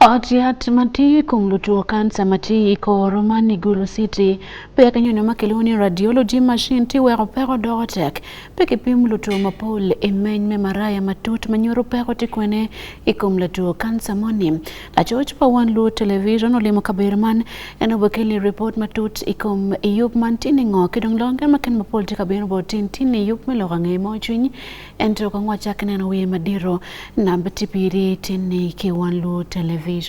Otiat mati kumlutuo kansa mati iko Romani Gulu City peke nyono makeloni radiology machine ti wero pero dogotek peke pimlutuo mapol imeny me maraya matut manyoro pero tikwene ikumlutuo kansa moni la George pa Wan Luo television olimo kabirman eno bakeli report matut ikum iyup mantini ngo kidong longa maken mapol tikabir botin tini yup melogange mochunyi ento kangwa chakne no we madiro namba tipiri tini ki Wan Luo television. At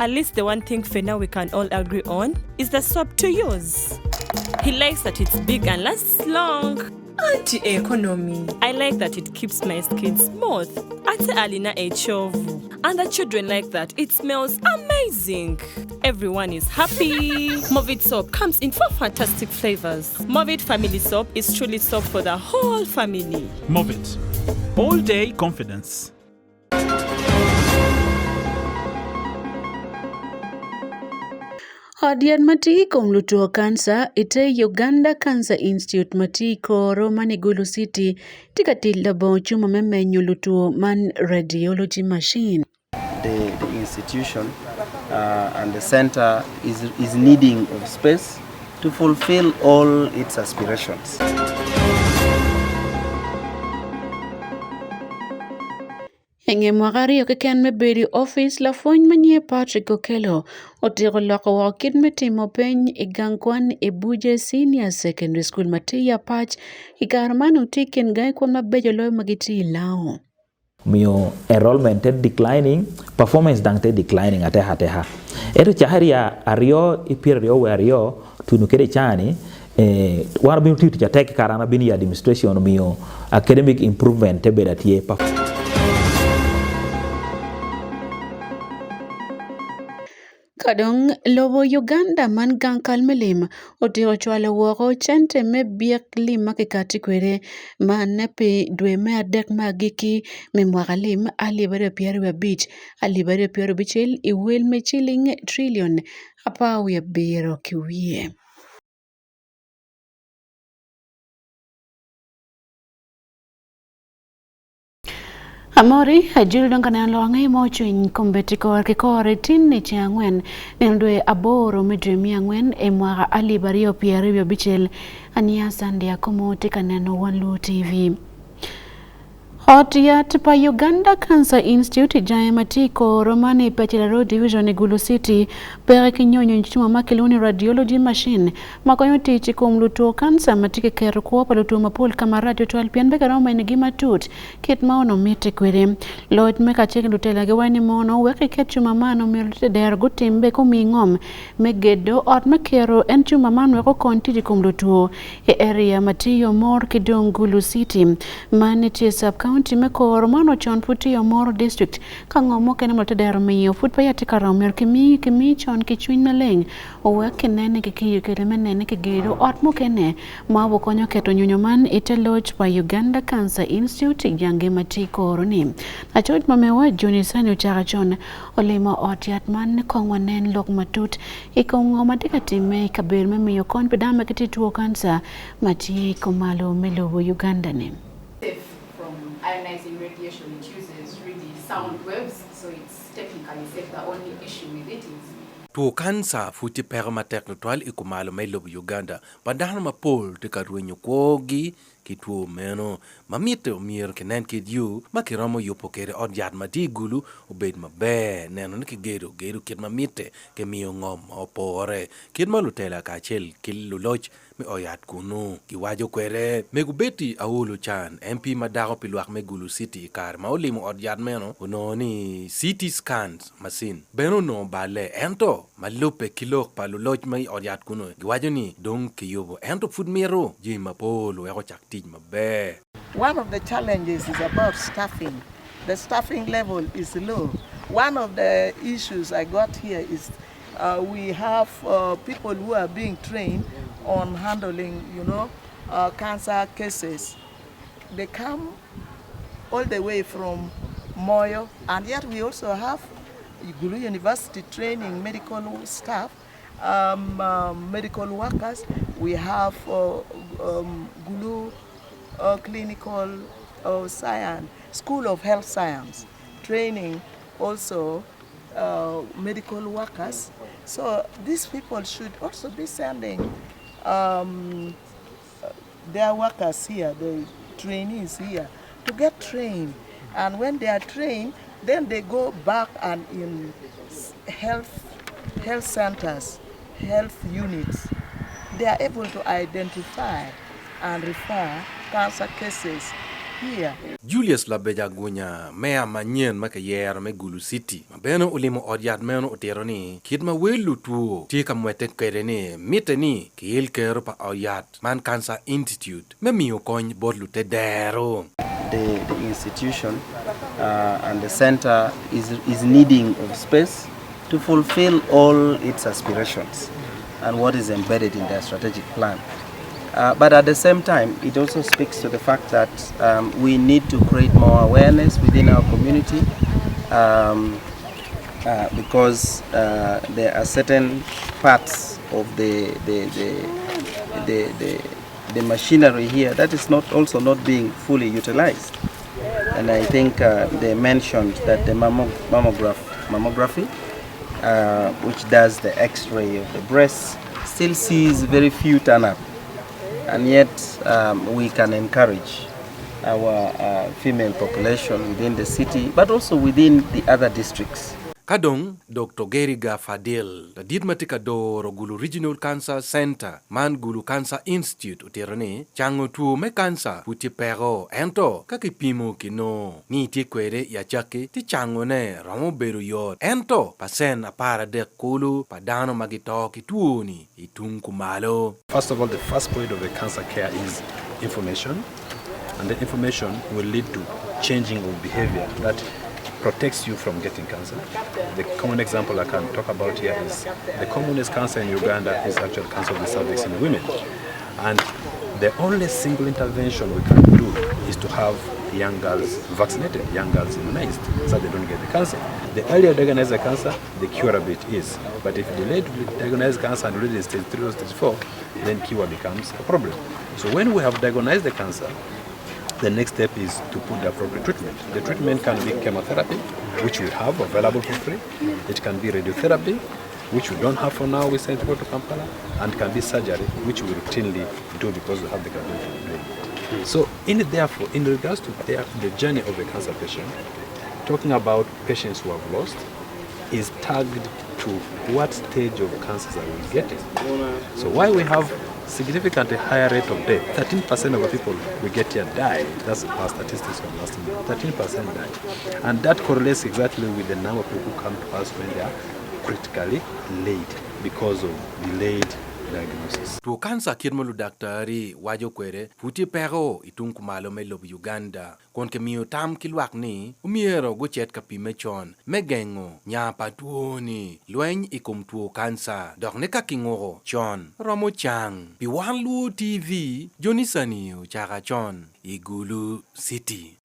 least the one thing for now we can all agree on is the soap to use. He likes that it's big and lasts long. Anti-economy. I like that it keeps my skin smooth. Ate alina echovu. And the children like that. It smells amazing. Everyone is happy. Movit soap comes in 4 fantastic flavors. Movit family soap is truly soap for the whole family. Movit. All day confidence. Hadian mati kumlutuo kansa ite Uganda Cancer Institute mati ko Romani Gulu City tikati labo chuma memenyo lutuo man radiology machine. The institution and the center is needing of space to fulfill all its aspirations. Enge mwagari yoke mebedi office la fony manye Patrick Okelo otiro loko wakid metimo peny igangkwan ebuje senior secondary school matiya patch ikarmanu tiken gai kwa mabejo loyo magiti lao. Mio enrollment declining, performance dangte declining ateha. Ero chaharia ario ipirio we ario tunukere chani war bi tuti cha tek karana bini administration mio academic improvement tebedatie Kadong lobo Uganda man gankal melim otiro chwala woko chente me biek lima kikati kwere manape dwe me adek magiki me mwagalim alibare pierre we beach alibare pierre bichil iwil me chilling trillion apa we biro kiwie. Amori hajil dong kana longai mochuin kombetikor kikore tinni changwen nendwe aboro medremi angwen emwaga alibario pierre bichel ania sande Akumu tikaneno Wan Luo TV. Otiat pa Uganda Cancer Institute jayamati ko Romani Bachelor Road Division Gulu City pere kinyonyo nchuma makeloni radiology machine makonyo tichi kumlutuo kansa matike kero kuwa palutuo mapol kama radio 12 pian beka roma inigima tut kit maono mite kwere Lord meka cheke lutela gewani mono weki ketchuma mano milute der gutimbe kumingom megedo ot mekero enchuma mano weko kontiji kumlutuo area matiyo mor kidong Gulu City maniti sub-county Meko Romano chon puti Yomoro district kangomo kene molte dero miyo fut pa yati karomer kimi chon kichwin maleng owe kenene kikiyo kelemene kigido ot mo kene mawo konyo keto nyonyoman ite lodge pa Uganda Cancer Institute jange mati koroni achot mamewa Juni Sani uchara chon olimo ot yatman kongwanen lok matut ikongo matika time kabir memiyo kon pedama kitituo kansa mati komalo melo Uganda ne. Ionizing radiation, it uses really sound waves, so it's technically safe. The only issue with it is to kansa futi perma technotwal ikumalo melo Uganda bandahana mapol te karwenyo kogi kituo meno mamite omier kenen kidyu makiromo yupokere odyat mati gulu obed mabe neno nikigedo kid mamite ke miyo ngom opore kid malutela kachel kiluloch me oyat kunu kiwajo kwere megubeti awolo chan MP madago pilwak me Gulu City kar ma olimo odyat meno unoni CT scans machine beno no bale ento malupe kilok paluloch me odyat kunu kiwajo ni dong kiyobo ento food miro jima polo weko chakti mabe. One of the challenges is about staffing. The staffing level is low. One of the issues I got here is we have people who are being trained on handling, cancer cases. They come all the way from Moyo, and yet we also have Gulu University training medical staff, medical workers. We have Gulu clinical science, School of Health Science, training also medical workers. So these people should also be sending their workers here, the trainees here, to get trained. And when they are trained, then they go back and in health centers, health units, they are able to identify and refer cancer cases here. Julius Labeja Gunya, Mea Manyan Makayer Megulu City, Beno Ulimo Odiat Meno Oteroni, Kidma Welu tu, Tika Mwete Kerene, Miteni, Kiel Keropa Oyat, Man Cancer Institute, Memio Coin Bodlute Dero. The institution and the center is needing of space to fulfill all its aspirations and what is embedded in their strategic plan. But at the same time, it also speaks to the fact that we need to create more awareness within our community because there are certain parts of the machinery here that is not being fully utilized. And I think they mentioned that the mammography, which does the X-ray of the breast, still sees very few turn up. And yet we can encourage our female population within the city, but also within the other districts. Kadong, Dr. Geriga Fadil, the Didmatika do Gulu Regional Cancer Center, Man Gulu Cancer Institute, Uterone, Chango tu me cancer, puti pero, ento, kakipimo kino, ni ti kwere ya chake, ti chango ne, ramo beru yot, ento, pasen apara de kulu, padano magito kituoni, itung kumalo. First of all, the first point of the cancer care is information, and the information will lead to changing of behavior that protects you from getting cancer. The common example I can talk about here is the commonest cancer in Uganda is actually cancer of the cervix in women. And the only single intervention we can do is to have young girls vaccinated, young girls immunized, so they don't get the cancer. The earlier diagnosed the cancer, the cure rate is. But if delayed to diagnose cancer and already in stage 3 or stage 4, then cure becomes a problem. So when we have diagnosed the cancer, the next step is to put the appropriate treatment. The treatment can be chemotherapy, which we have available for free. It can be radiotherapy, which we don't have for now. We send people to Kampala, and can be surgery, which we routinely do because we have the capability to do it. So, therefore, in regards to the journey of a cancer patient, talking about patients who have lost is tagged to what stage of cancers are we getting. So, why we have significantly higher rate of death. 13% of the people we get here die. That's our statistics from last year. 13% die. And that correlates exactly with the number of people who come to us when they are critically late because of delayed diagnosis. Tu kansa kirmolu daktari wajo kwere puti pero itung kumalo me lob Uganda kon ke miyo tam kilwak ni umiero go chet ka pimechon megengo nya patuoni lweny ikum tu kansa dok ne ka kingoro chon romo chang pi Wan Luo TV Jonisani chaka chon Igulu City.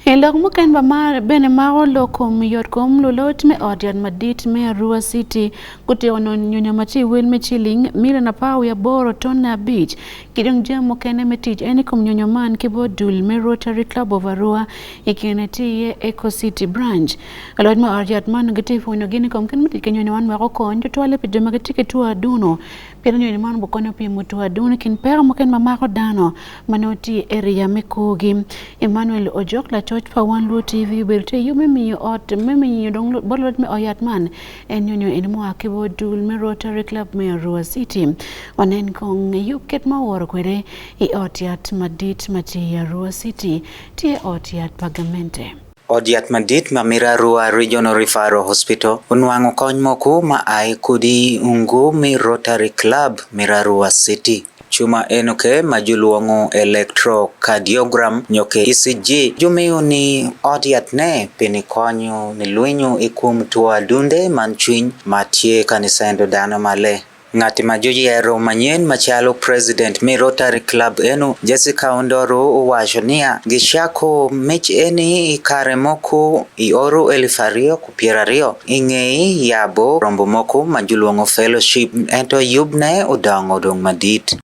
Hello, muken ba mar bene maro lokom yot kom lulot me odian madit me Arua City kuti ono nyonya mati wil me chilling mila na pau ya boro tona beach kidong jam mukene me tij eni kom nyonya man kibo dul me Rotary Club of Arua ikineti ye Eco City branch alod me odiat man gati fonyo gini kom ken mati kenyonya man wako konjo tuwale pijama gati ketua aduno pero nyonya man bukono pi mutu aduno kin pero muken mamako dano manoti area me kogi Emmanuel Ojok la for Wan Luo TV will tell you mimi you don't bolot me oyat man en nyonyo en mo akibo dul me Rotary Club me Arua City wanen kong yup ket ma wor kwere I otiat madit mati Arua City tie otiat pagamente. Odiat madit ma Arua Regional Referral Hospital unwango kony moko ma ai kudi ungu me Rotary Club me Arua City. Chuma enoke majuluongo electrocardiogram nyoke ECG jumiyo ni odiat ne pinikonyo ni luenyo ikum tua dunde manchwiny matie kanisendo dano male. Ng'ati ma joyiero manyien machalo President mi Rotary Club enu Jessica Ondoro owacho niya gichako mich eni kare moko ioro 2020 ing'ei yabo rombo moko ma joluongo fellowship ento yubne odong madit.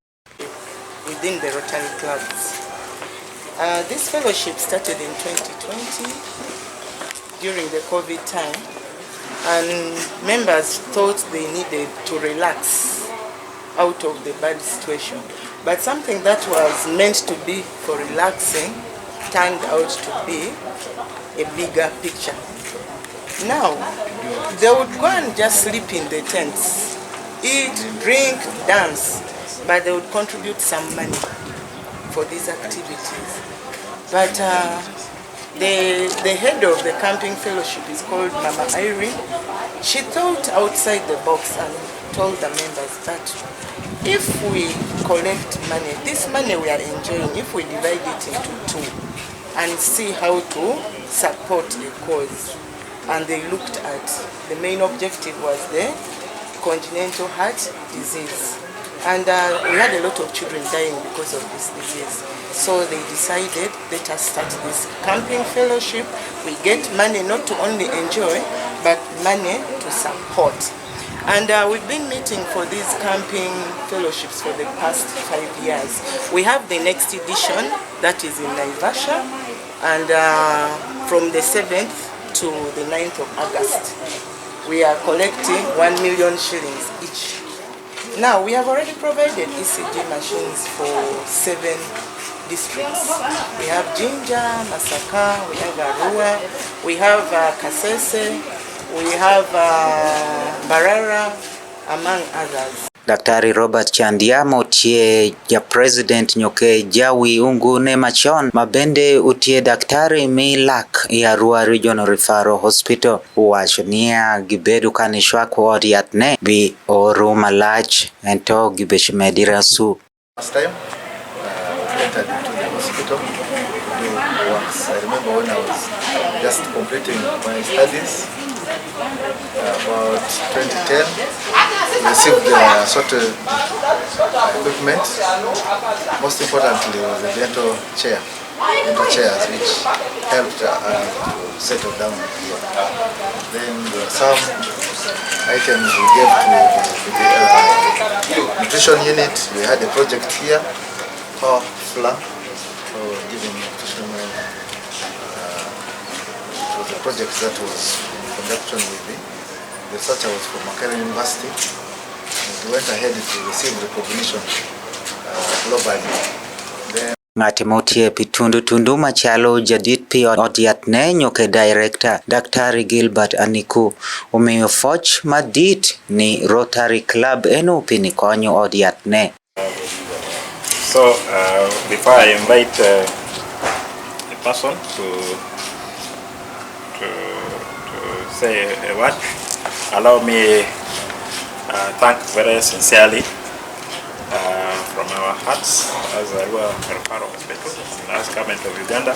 Within the Rotary clubs. This fellowship started in 2020 during the COVID time, and members thought they needed to relax out of the bad situation. But something that was meant to be for relaxing turned out to be a bigger picture. Now, they would go and just sleep in the tents, eat, drink, dance, but they would contribute some money for these activities. But the head of the camping fellowship is called Mama Irene. She thought outside the box and told the members that if we collect money, this money we are enjoying, if we divide it into two and see how to support the cause. And they looked at the main objective was the congenital heart disease. And we had a lot of children dying because of this disease. So they decided, let us start this camping fellowship. We get money not to only enjoy, but money to support. And we've been meeting for these camping fellowships for the past 5 years. We have the next edition that is in Naivasha, and from the 7th to the 9th of August. We are collecting 1 million shillings each. Now, we have already provided ECG machines for 7 districts. We have Jinja, Masaka, we have Arua, we have Kasese, we have Barara, among others. Daktari Robert Chandiamo tie ja president nyoke jawi ungune machon mabende utie daktari milak ya Arua Regional Referral Hospital wacho niya gibedu kanishwa kwa yatne bi oru malach ento gibesh medira su. Last time we entered into the hospital to do works. I remember when I was just completing my studies about 2010. We received the sort of equipment. Most importantly was the dental chairs which helped to settle down here. Then there were some items we gave to the nutrition unit. We had a project here called FLA for giving nutritional. It was a project that was in conjunction with the researcher was from Makere University. We went ahead to receive recognition globally. Ng'atimotie pitundu machalo jadit pi odiatne nyoke director Daktari Gilbert Aniku umiyo foch madit ni Rotary Club enu pini konyo odiatne. So before I invite a person to say a word, allow me thank very sincerely from our hearts as Arua Referral Hospital and as government of Uganda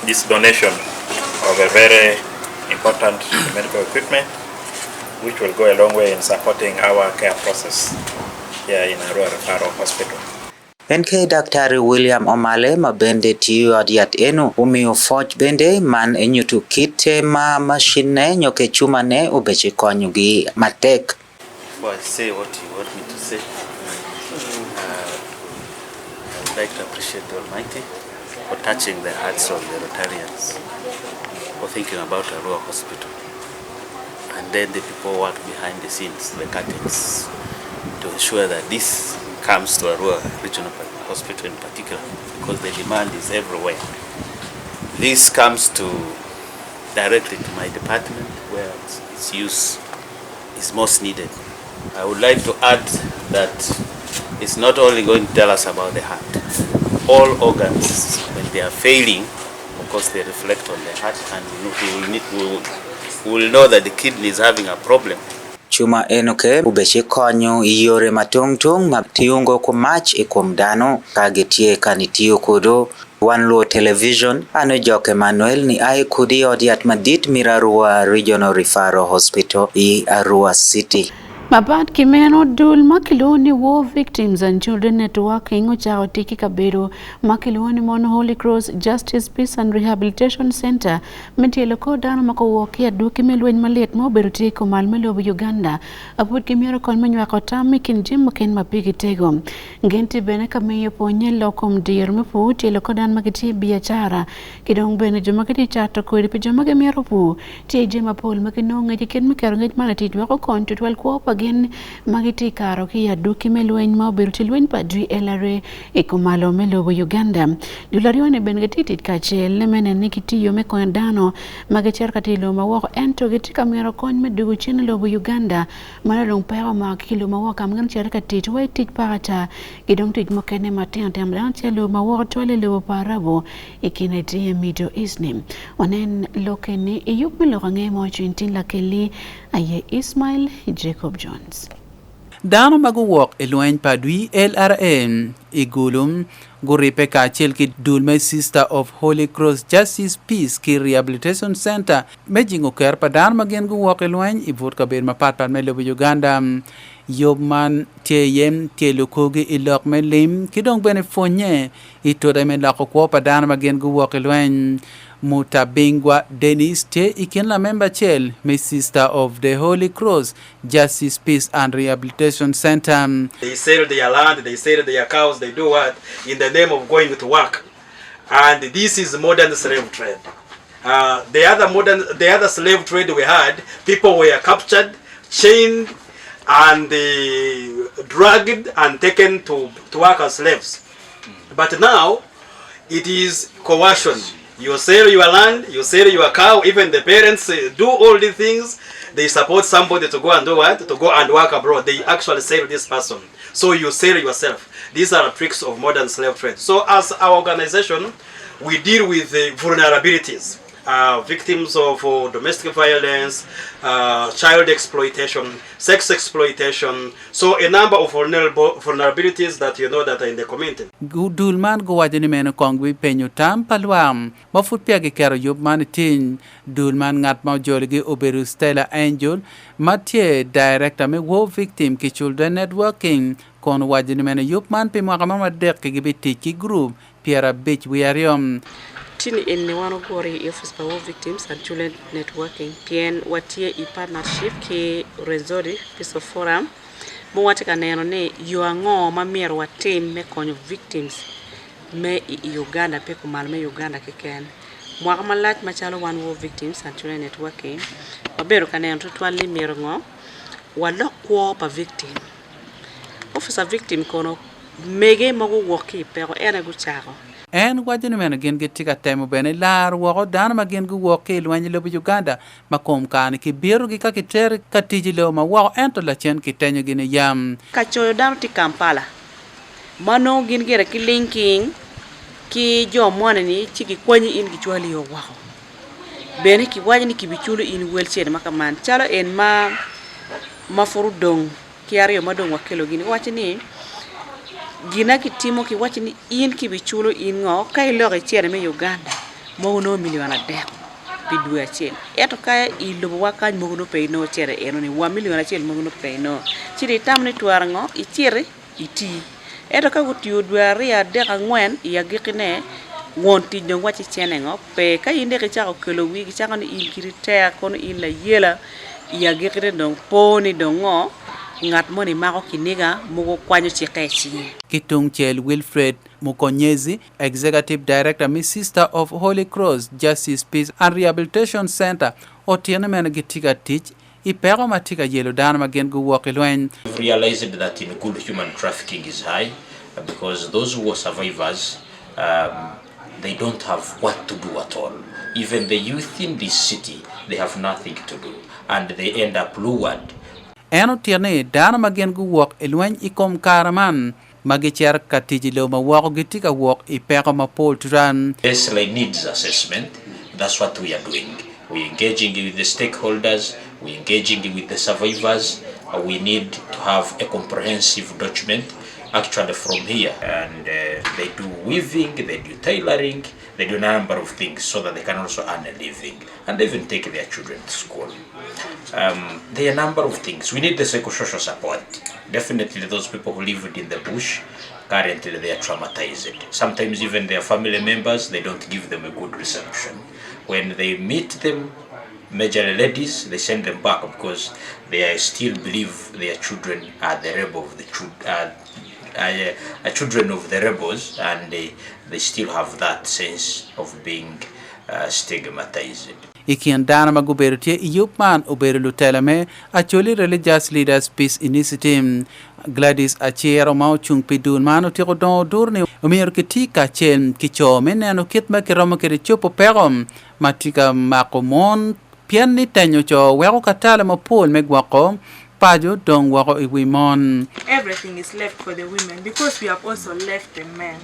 this donation of a very important medical equipment which will go a long way in supporting our care process here in Arua Referral Hospital. NK Daktari William Omale mabende tiyo adiat enu umiyo foch bende man enyutu kite ma machine nyoke chuma ne ubeche konyugi matek. Before I say what you want me to say, I would like to appreciate the Almighty for touching the hearts of the Rotarians, for thinking about Arua Hospital, and then the people who work behind the scenes, the curtains, to ensure that this comes to Arua Regional Hospital in particular, because the demand is everywhere. This comes directly to my department where its use is most needed. I would like to add that it's not only going to tell us about the heart. All organs, when they are failing, of course they reflect on the heart, and we will know that the kidney is having a problem. Chuma enoke ubeche konyo iyore matungtung matiungo kumach ikumdano kagetie kanitiyo kudo Wan Luo Television ano Joke Emmanuel ni ai kudi odiat madit Arua Regional Referral Hospital i Arua City. Mabat Kimeno Dul Makiloni War Victims and Children Networking Uchao Tiki Kabedo Makiloni Mon Holy Cross Justice Peace and Rehabilitation Center Metieloko Dan Makowoki Adukimelwen Malet Moberuti Komalmelo Uganda Aput Kimiro Konmenu Akotami Kinjim Ken Mapigi Tego Genti Beneka Meyo Ponye Lokom Dear Mupu Tieloko Dan Magiti Biachara Kidong Bene Jumakati Chato Kuri Pijamaka Miropu Tijima Pol Makinong Edikin Makarangit Manati Dwako Kon to 12 Kuop again Magiti Karo Kia Duki Melwen Mobiltilwin Padri Elare Ekomalo Melo Uganda Dularione Bengetiti Kache Lemen and Nikiti Yomeko and Dano Magacher Katilo Mawako Ento Getika Mirokon Medu Chinelo Uganda Maralong Pao Makilo Mawaka Mancherkati Waitit Parata Gidong Tit Mokene Matin Tamlanchelo Mawako Tole Lo Parabo Ikineti Mido Isnim Onen Lokene Eyupmelo Rangemo Chintin Lakeli Aye Ismail Jacob Jones. Dano maguwok iluwain padwi LRM igulum guripe ka chelki dulme Sister of Holy Cross Justice Peace ki Rehabilitation Center mejingo ker pa dano magyan guwok iluwain ivot ka bir mapatpat me lobo Uganda yobman teyem telukogi ilok me lim kidong benefonye ito da me lako kwa pa dano magyan guwok iluwain Mutabingwa Dennis Te ikin la member chel me Sister of the Holy Cross Justice Peace and Rehabilitation Center. They sell their land, they sell their cows, they do what in the name of going to work, and this is modern slave trade. The other slave trade we had, people were captured, chained, and dragged and taken to work as slaves. But now it is coercion. You sell your land, you sell your cow, even the parents do all these things. They support somebody to go and do what? To go and work abroad. They actually sell this person. So you sell yourself. These are tricks of modern slave trade. So as our organization, we deal with vulnerabilities. Victims of domestic violence, child exploitation, sex exploitation. So a number of vulnerabilities that you know that are in the community. Dulman guwajini meno kongwi penyo tam palwam. Mafut piagi kero yubman tin. Dulman ngat mau joligi uberu Stella Angel. Matye director me wo victim ki children networking. Kon wajini meno yubman pe mwakamama dek kigibiti ki group. Piera beach wiarium. Tini ene wano gori office for victims and children networking pien watie i partnership ki Resori Peace of Forum mo wate ka neno ne yuango mamier watim me konyo victims me i Uganda pe kumal me Uganda keken mwaka malat machalo Wan Luo victims and children networking wabero ka neno tutwali mirongo walok kwa pa victim officer victim kono mege mago woki pero ene guchako En wajini mena gen getika temo bene lar wako dana ma gen guwoke ilwanyi lobo Uganda makom kani ki biru ki kakiter katiji leo ma wako ento la chen ki tenyo gine yam. Kachoyo dano ti Kampala. Mano gin gira ki linking ki jo mwane ni chiki kwenye in ki chwali yo wako. Bene ki wajini ki bichulu in wheelchair makaman. Chalo en mafuru dong ki ariyo madong wakelo gini wachini gina ki timo ki wachini in ki bichulo in ngo kai loge chiere me Uganda mo no miliona dek bidwe achiel eto kaya ilubo wakany mo no pay no chiere eno ni 1 miliona achiel mo no pay no chiri tam ni twar ngo ichiere iti eto ka gutiyo dwari adek angwen yagikine wonti jong wachi chene ngo pe ka inde ke chako kelo wi ki chako ni in kiritea kono in la yela yagikine dong poni dongo ngat moni mako kiniga mugo kwanyo chikechi Kitung Chel Wilfred Mukonyezi, Executive Director, Miss Sister of Holy Cross Justice Peace and Rehabilitation Center, otiene mena gitika teach ipero matika yelo dana magen gu wakilwen. We've realized that in good human trafficking is high because those who are survivors they don't have what to do at all. Even the youth in this city, they have nothing to do and they end up lured. Eno tiene dana magen gu wak ilwen ikom karaman magicher katiji leo ma wako gitika wak ipero mapol turan. Baseline needs assessment, that's what we are doing. We're engaging with the stakeholders, we're engaging with the survivors. We need to have a comprehensive document actually from here, and they do weaving, they do tailoring, they do a number of things so that they can also earn a living and even take their children to school. There are a number of things. We need the psychosocial support. Definitely those people who live within the bush, currently they are traumatized. Sometimes even their family members, they don't give them a good reception. When they meet them, majorly ladies, they send them back because they still believe their children are the rebel of the children of the rebels, and they still have that sense of being stigmatized. Ikian dana maguberu tie Yupman uberu lutelame actually religious leaders peace initiative Gladys Achiero mau chung pidun mano tiko don durne umir kitika chen kicho menano kitma kiroma kirichupo perom matika makomon pian ni tenyo cho wero katale mo pool megwako pajo dong wako iwimon. Everything is left for the women because we have also left the men.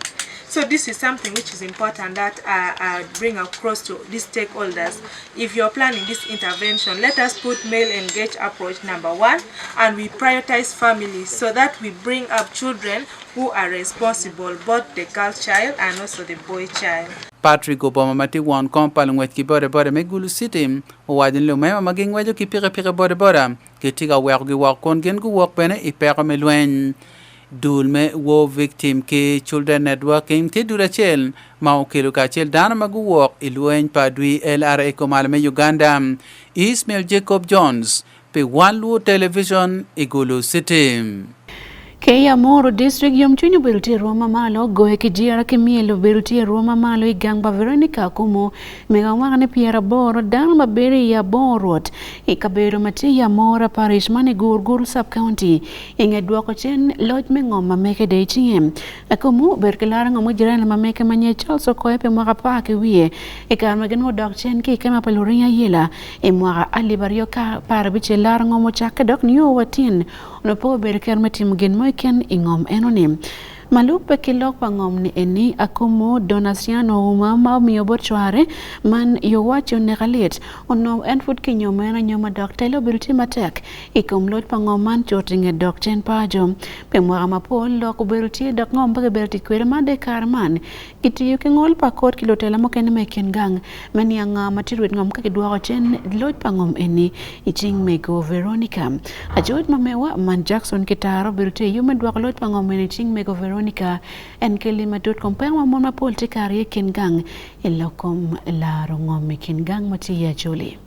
So this is something which is important that I bring across to these stakeholders. If you're planning this intervention, let us put male engaged approach number 1, and we prioritize families so that we bring up children who are responsible, both the girl child and also the boy child. Patrick Obama mati wan kompal ngwet ki bore bore me Gulu City wadin lo mema maging wajo ki pire bore bore ki tiga wer gi wa kon gen gu wok bene ipero me lwen dulme wo victim ki children networking ti durachel ma okelo ka chel dana magu wok ilwen padwi LRA komalme Uganda. Ismail Jacob Jones pe Wan Luo television Gulu City. Kaya Moro District yomchunyo beruti Roma Malo gohe kijira kimielo beruti Roma Malo igangba Veronica Akumu megawagane Piera Boro dalma beri ya Borot ikabero mati ya Mora Parish mani Gurgur Sub-County inge duwako chen lodge mengoma meke de chiem Akumu berkelara ngomu jirani mameke manye chalso koepe mwaka pake wiye ikarma genmo dok chen ki kema peluria yela mwaka alibario ka parabiche lara ngomu chake dok niyo watin unopo berkermati mgenmo ken ingom enonim malupe kilok pangom ni eni Akumu donasiano umama miyobot chware man yowacho negalit ono enfut kinyomena nyoma doktelo bilti matek ikumlot pangom man chotinge dokchen pajo pemwa mapol lok bilti dok ngom pake bilti kwere made karman kitiyo kingol pakot kilotela mokene meken gang mani anga matirwet ngom kake duwako chen lot pangom eni iching mego Veronica ajot mamewa man Jackson kitaro bilti yume duwako lot pangom eni iching mego Veronica en kelima dot kompengwa mona politikari kingang ilokom la rongome kingang matia Jolie.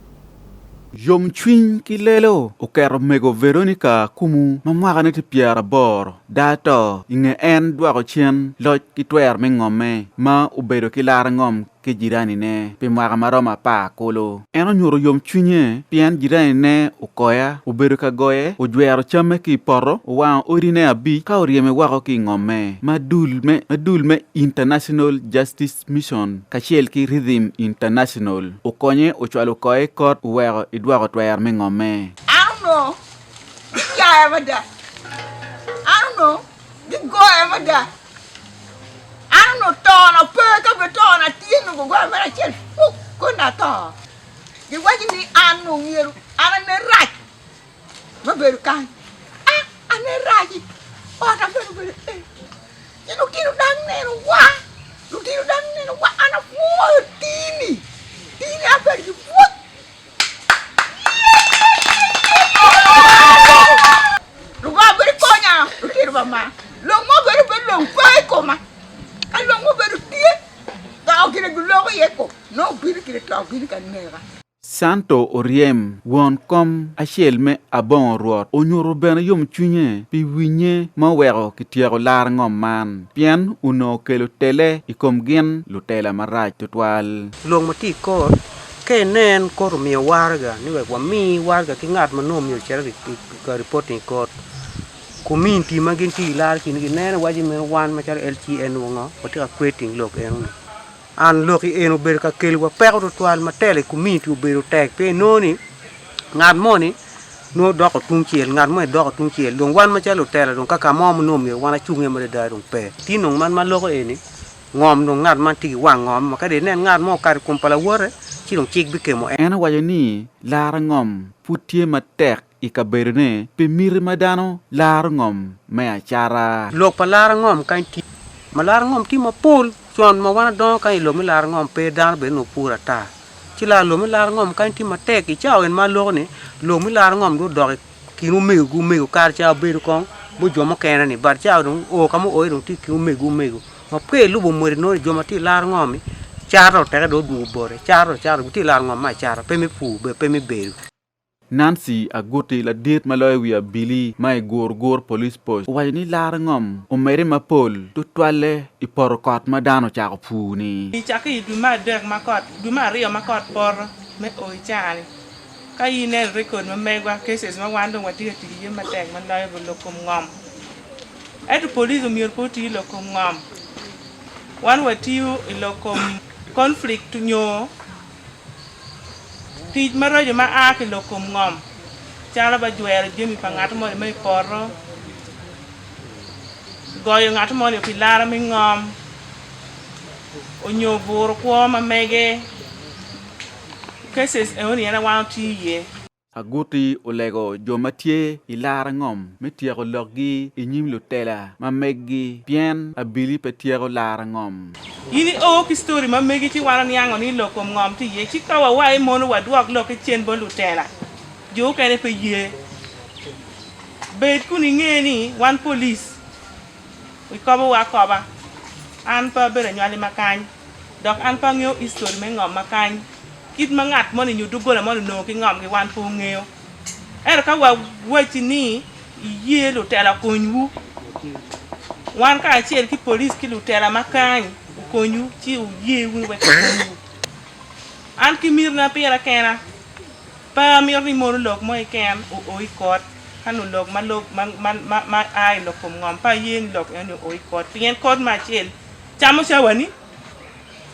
Yom chwin kilelo okero mego Veronica Kumu mamwagane ti Piera Bor dato inge en dwako chen loj kitwer mengome ma ubedo kilara ngom ke jirani ne pe mwaga maroma pa kolo eno nyuro yom chwinye pian jirani ne ukoya ubedo ka goye ujwero chame ki poro wa orine abi ka orieme wako ki ngome madulme International Justice Mission kachiel ki Rhythm International ukonye uchwalo koye kot uwero idwako twer mengome. I don't know. Yeah, ever that. I don't know. The go ever that. I don't know. Turn a perk of a turn a tin of a go ever a chill. Who could not talk? The way you need I know you and a right. My very kind. Ah, and a right. What a very you know, you don't know what. You don't know what. And a poor teeny. Teeny, I bet you what. Lugo beri konya, lukir mama. Longo beri belong pai koma. Alongo beri tie. Tao kire gulo yeko. No beri kire tao beri kanera. Santo Oriem won kom achiel me abon ruot onyuro bena yom chunye pi winye ma wero kitiero lar ngom man pien uno kelo tele ikom gen lutela maraj tutwal long mati ko ke nen ko mi warga ni we mi warga ki ngat manom yo chera ki reporting court community magin ti lar kin gi nen waji men wan ma char LTN wongo poti ka quitting lok en an loki eno ber ka kelwa perdo twal matele community ubero tek pe noni ngat moni no doko tunchiel ngat mo doko tunchiel dong wan ma chalo tele dong kaka mom nom yo wana chunge ma da dong pe tinong man ma loko eni ngom dong ngat man ti wang ngom ma ka de nen ngat mo kar kumpala wore chi dong chik bi kemo ena wajo ni lara ngom putie matek ikaberne pe mir madano lar ngom me achara lok pa lar ngom kan ti ma lar ngom ti ma pol chon ma wana don kan lo mi lar ngom pe dan be no pura ta ci la lo mi lar ngom kan ti ma tek i chaw en ma lo ne lo mi lar ngom do do ki no me gu kar cha be ko bu jo ma ken ni bar chaw dun o ka mo o dun ti ki me gu ma pe lu bo mo no jo ma ti lar ngom charo te do du bore charo ti lar ngom ma charo pe mi pu be pe mi be Nancy Aguti la diet maloy wi Billy mai gor police post way ni lar ngom o mere ma pol tu twale I por kot madano cha ko pu ni I chaki du ma dek ma kot du ma rio ma kot por me o chani ka ine record ma megwa cases ma wando wati ti ye ma tek man loy lo kom ngom et police mi poti lo kom ngom wan wati lo kom conflict nyo tij marojo ma aki lo kom ngom chala ba jwero jemi pa ng'at mo me poro goyo ng'at mo pi lara mi ngom onyo bur kwa ma mege cases e oni ana wan ti ye Aguti olego jomatie ilar ngom metiego logi inyim lutela ma meggi pien abili petiego lar ngom ini o ki story ma megi ti wan yango ni lo kom ngom ti ye ti ka wa wai mono wa duok lo ke chen bo lutela jo kene pe ye bet kuni ngeni one police we cover wa cover an pa bere nyali makany dok an pa ngeo history me ngom makany kit mangat mo ni nyudugo la mo no ki ngom ki wan pu ngeo er ka wa wati ni ye lutela konyu wan ka chiel ki police ki lutela makany konyu ti ye wi we an ki mir na pera kena pa mir ni mo lok mo ken o ikot hanu lok ma ai lok kom ngom pa yen lok en o ikot pien kod ma chiel chamo chawani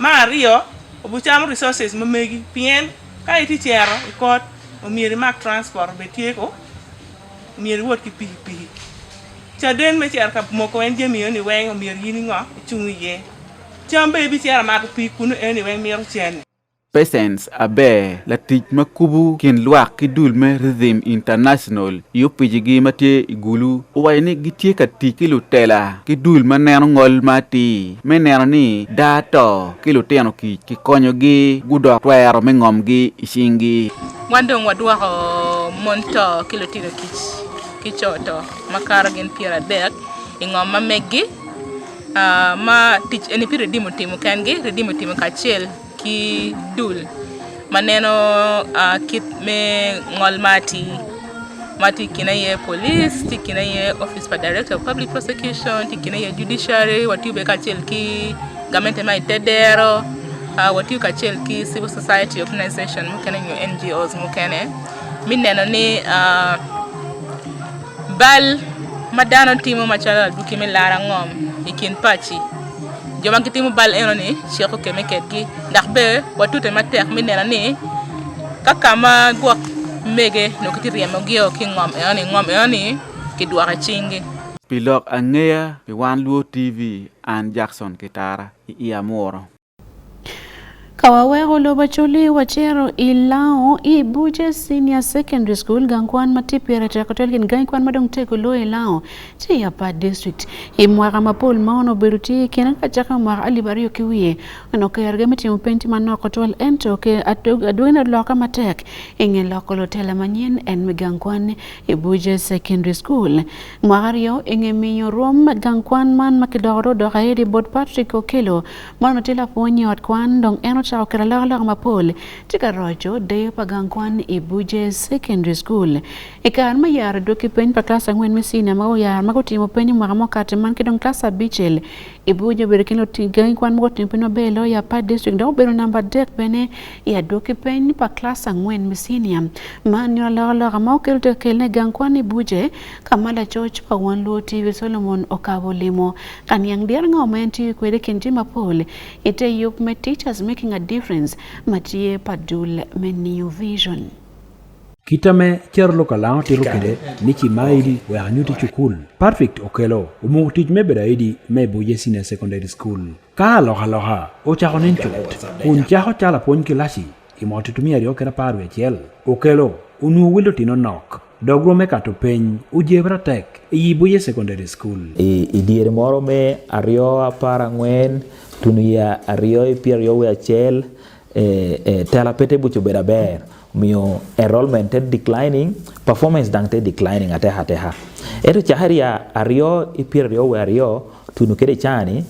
ma rio obu chamo resources ma megi pien ka iti chero ikot o mir mak transport be tieko mir wot ki pi cha den me cher ka moko en jemi ni wen o mir yini ngo chungu ye chambe bi cher ma pi kunu eni wen mir chen Presence abe la tij makubu kin luak ki dulme Rhythm International yupijigi matie igulu wayni gitie ka tiki lutela ki dul maneno ngol mati meneno ni dato ki luteno ki konyo gi gudo twero mengom gi isingi wandong wadwa monto ki lutino kichoto makara gen piera dek ingom ma meggi ma tich eni pire dimo timo kangi redimo timo kachel ki dul maneno kit me ngol mati kina ye police tikina ye office for director of public prosecution tikina ye judiciary wati be kachel ki government mai tedero wati kachel ki civil society organization mukene new NGOs mukene mineno ni bal madano timo machala dukime lara ngom ikin pachi joma kitimu bal eno ni cheko kemeket gi ndax be watute matek minena ni kakama gwak mege no kitiri amogio ki ngom eni ki dwara chingi Pilok angea pi Wan Luo TV an Jackson Kitara iamoro Kawawego lobachuli wachero ilao Ibuje Senior Secondary School gangkwan matipira chakotel kin gangkwan madong teko lo ilao ti yapa district imwara mapol maono beruti kina kachaka mwara alibario kiwie ano kayarga miti mpenti manoko tol ento ke aduena loka matek inge loko lotela manyen en megangkwan Ibuje Secondary School mwarario inge minyo rom gangkwan man makidoro dokaidi bod Patrick Okelo mwana tila ponyi watkwan dong eno chao kerala mapol tika rojo de pagangkwan Ibuje Secondary School ikan mayar doki pen pa klasa ngwen mesina mago yar mago timo pen mwamo kateman kidong klasa bichel Ibuje berekino tigangkwan mago timo pen belo ya pa district do belo number dek pene ya doki pen pa klasa ngwen mesina man yo la mago kelte kelne gangkwan Ibuje kamala choch pa Wan Luo TV Solomon Okabolimo kanyang diar ngomenti kwede kinji mapol ite yup me teachers making a difference matie padul me new vision kitame cherlo kalao tiro kede nichi maidi we anyuti chukul perfect Okelo umutij me bedaidi me Ibuje Senior Secondary School ka loha o chako nincho un chako chala pon kilasi imoti tumia rio kera paru echel Okelo unu wilo tino nok dogruome kato piny ujebra tek iyi Buye Secondary School. Diere moro me 2:14 tunia 2:21 tela pete bucho beda ber mio enrollment declining, performance dangte declining ateha. Eto chaharia 2:22 tunu kede chani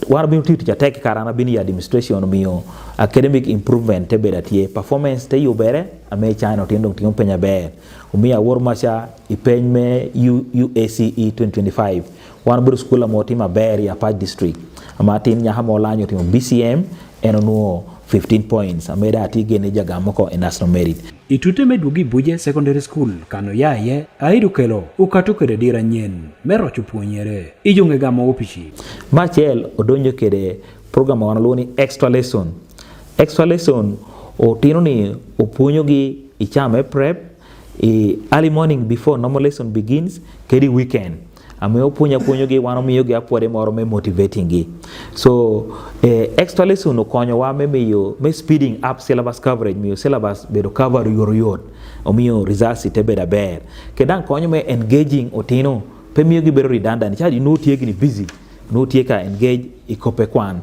war bin tutu tek karana bini administration mio academic improvement te beda tie performance te yubere ame chano tindong tingom penya ber umia wormasha ipenme UACE 2025 wan bur school mo tima ber ya pa district amatin nya hamo lanyo timo BCM eno no 15 points ameda ati gene jagamo ko e national merit itute medugi Buye Secondary School kano yaye aidu kelo ukatu kede dira nyen mero chupuonyere ijonge gamo opichi Machel odonjo kede program wana loni extra lesson o tino ni opunyo gi ichame prep early morning before normal lesson begins kedi weekend ame opunya gi wano miyo gi apwade moro me motivating gi so extra lesson okonyo wa me speeding up syllabus coverage miyo syllabus bedo cover yor o miyo results te beda ber kedan konyo me engaging otino pe miyo gi bedo redundant chadi no tie gi ni busy no tie ka engage ikope kwan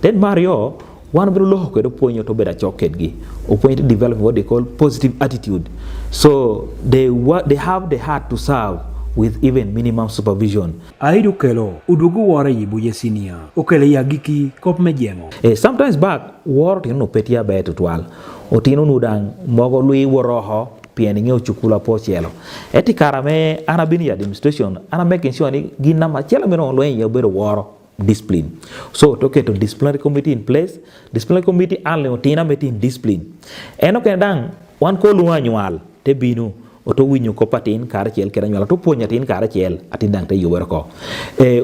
then Mario one bedo loho kedo ponyo to beda choket gi oponyo to develop what they call positive attitude so they have the heart to serve with even minimum supervision. Aidu kelo udugu wara yi Buye Senior okele ya giki kop mejengo. Sometimes back war tino petia beto twal otino nudang mogo lui woroho pieni ngeo chukula po chelo eti karame ana bini administration ana making sure ni gina machelo meno loen yo bedo woro discipline so to get a disciplinary committee in place disciplinary committee anle otina metin discipline eno kedang wan ko luwa nyual te binu oto winyo ko patin kar chel kera nyala to ponya tin kar chel atindang te yower ko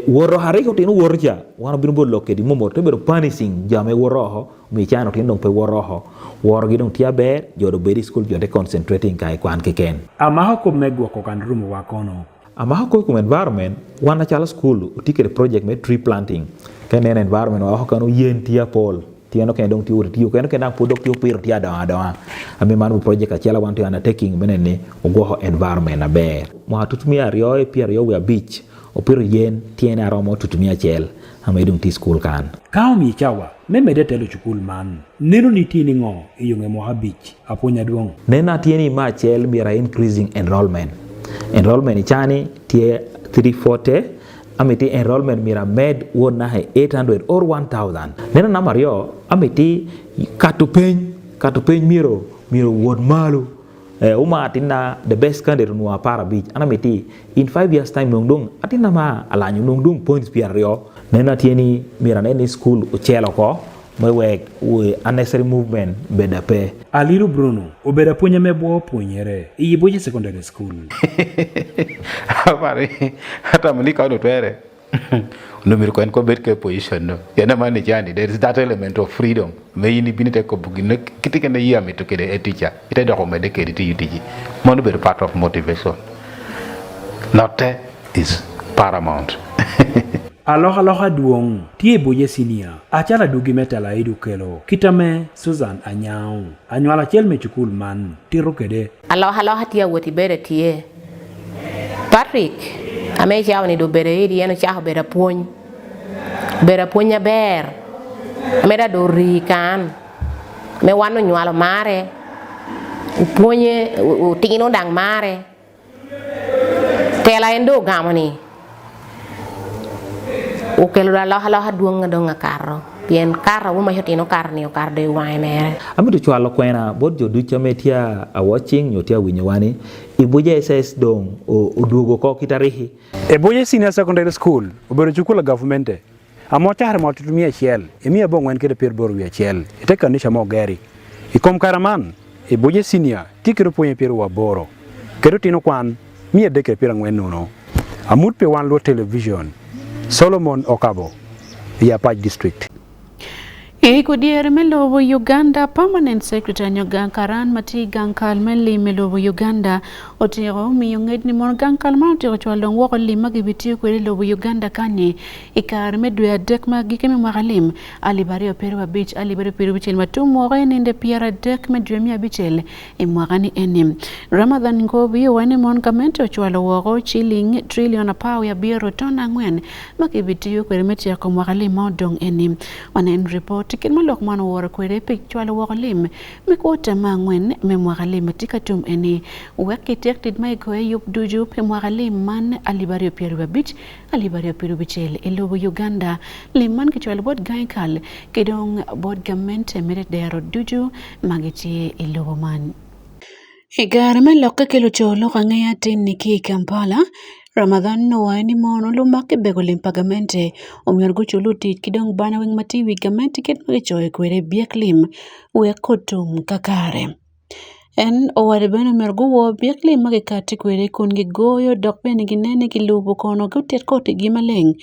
woro hare ko tin worja wana bin bollo ke di momo to bero punishing jame woroho mi chano tin dong pe woroho wor gi dong tia ber jodo beri school jode concentrating kai kwan keken amaho ko megwa ko kan rumo wakono amaho ko environment wana chala school utikere project me tree planting kenen environment wa kanu yen tia pol tiano ken dong tiuri tiyo ken dang podok tiyo pir tia dawa ami manu project achela want to undertaking menene ogo environment na ber mo hatutumia ryo pier yo we beach opiro yen tiene aromo tutumia chel ami dong ti school kan kao mi chawa memede telo chukul man neno ni tini ngo iyonge mo beach aponya duong nena tieni ma chel mira increasing enrollment chani tie 340 amiti enrollment mira med won na 800 or 1000 nena na Mario amiti katupeny miro won malu uma atina the best candidate no para beach anamiti in 5 years time nongdong atina ma alanyu nongdong points piario nena tieni mira neni school uchelo ko we unnecessary movement beda pe aliru Bruno obeda punya mebo punyere iyi Buye Secondary School apare hata mulika ndo twere no mir ko en ko betke position no yana mani jani there is that element of freedom me yini binite ko bugina kitike na yami to kede a teacher ite do ko mede kede ti yutiji mon be part of motivation not is paramount aloha duong tie Buye Senior achala dugi metala idu kelo kitame Susan anyao anywala chel me chukul man tiro kede aloha tie woti bere tie Patrick ame chaw ni do bere idi eno chaw bere punya ber ame da do rikan me wano nywalo mare uponye utino dang mare tela endo gamani ukelo aloha duong donga karo pien kara wo mahotino karni o karde wainere amitu chwalo kwena bodjo ducha metia a watching nyotia winyowani Buye SS dong oduogo ko kitarihi Buye Senior Secondary School obero chukula government amota har matutumia chel emia bongwen kede per boru ya chel ite kanisha mo geri ikom karaman Buye Senior tikiro ponye per wa boro kedo tino kwan mia deke per ngwen no amut pe Wan Luo television Solomon Okabo ya Paj district Kudiere melovo Uganda Permanent Secretary Nyogan Karan Mati Gankal Meli melovo Uganda otiro miyo ng'edni mon Gankal ma otiro chwalong woko lim magibitiyo kwere lovo Uganda kanye ikar medwe adek magike me mwakalim alibari opero abich alibari opero bichel matum woko ninde piara adek medwe mi abichel mwakani enim Ramadhan Ngobi wane mon kamente ochwalo woko chiling trillion apaw ya biero tona ngwen magibitiyo kwere metiako mwakalim modong enim wanen report kin malok man wor kwere pik chwalo woko lim mikwota mangwen me mwakalim tikatum eni weki tektid mai goe yup duju pe mwakalim man alibari opero babich alibari opero bichel ilobo Uganda liman kichwalo bod Gankal kidong bod gamente mere dero duju magitie ilobo man Igar me loke kelo cholo kangaya tin niki Kampala Ramadhan no wani mono lumake begolim pagamente omyorgo cholo tit kidong bana wing matiwi gamente ket magichoe kwere bieklim we kotum kakare En owade beno mergo wo bieklim magikati kwere kun gigoyo dok bene ginene kilubo kono gutet kote gimaleng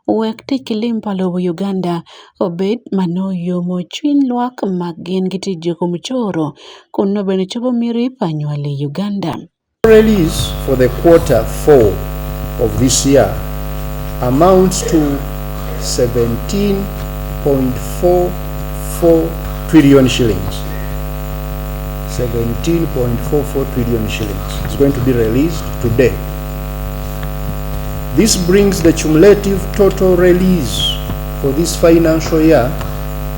wek tikilim palobo Uganda obed mano yomo chwin luak magin gitijo kumchoro kuno bene chobo miri panywale Uganda. Release for the quarter 4 of this year amounts to 17.44 trillion shillings. 17.44 trillion shillings is going to be released today. This brings the cumulative total release for this financial year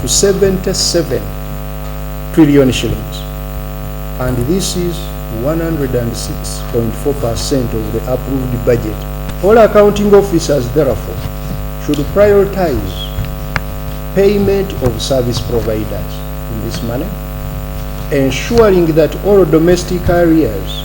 to 77 trillion shillings. And this is 106.4% of the approved budget. All accounting officers, therefore, should prioritize payment of service providers in this manner, ensuring that all domestic areas